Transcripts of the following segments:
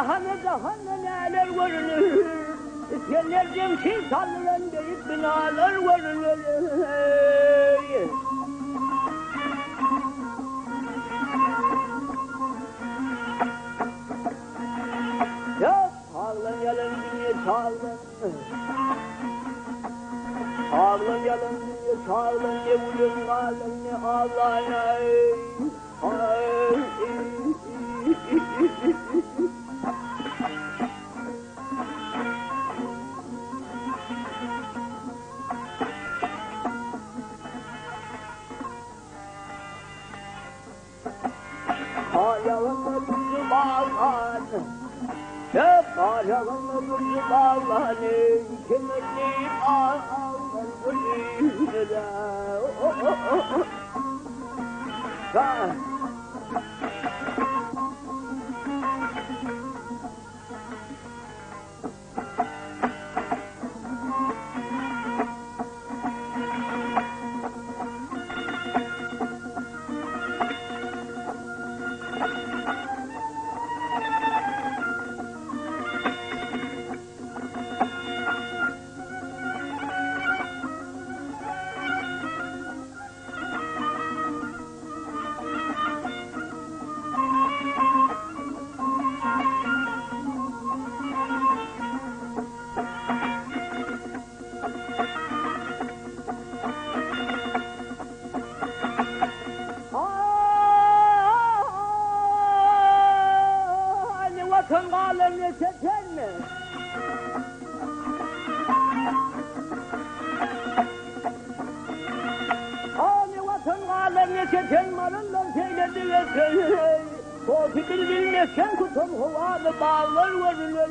daha neler görünür. Yerlerden sallanan büyük binalar görünür. Ya sağlan yalın dünya sağlan. Sağlan yalın dünya sağlan ne uyun kalın ne ağlan. Ayağımda bir bağlan, hep ayağımda bir bağlan, kemerli ağlar gözüne. Vatan kalem yeter mi? Hani vatan kalem yeter malından söyledi ve söyledi. O fikir bilmezsen kutum havalı bağlar varılır.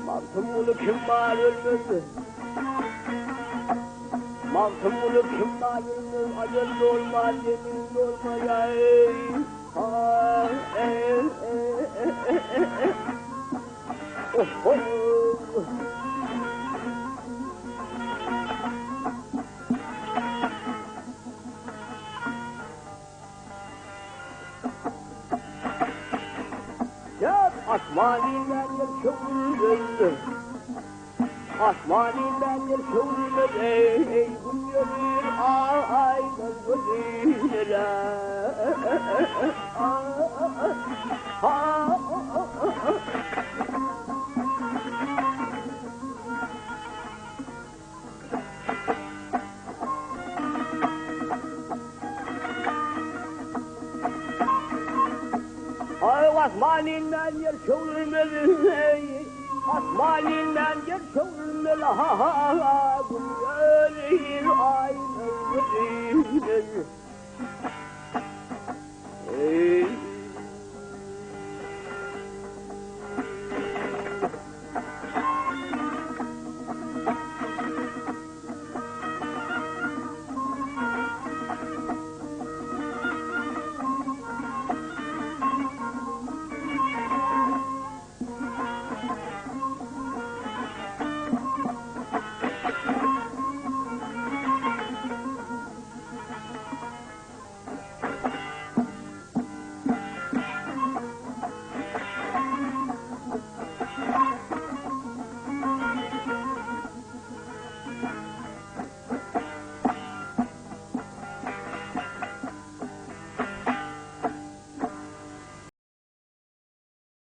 Mantım bunu kim var ölmüştü? Mantım bunu kim var ölmüş? Acel olmaz, yemin olmaz ya. Ya asmaninden bir şöyle asmaninden bir şöyle ey günlerin aydan gözüyle asmaninden yer çöğürmeli, asmaninden yer çöğürmeli, ha ha ha, günlerin aynen gözüyle.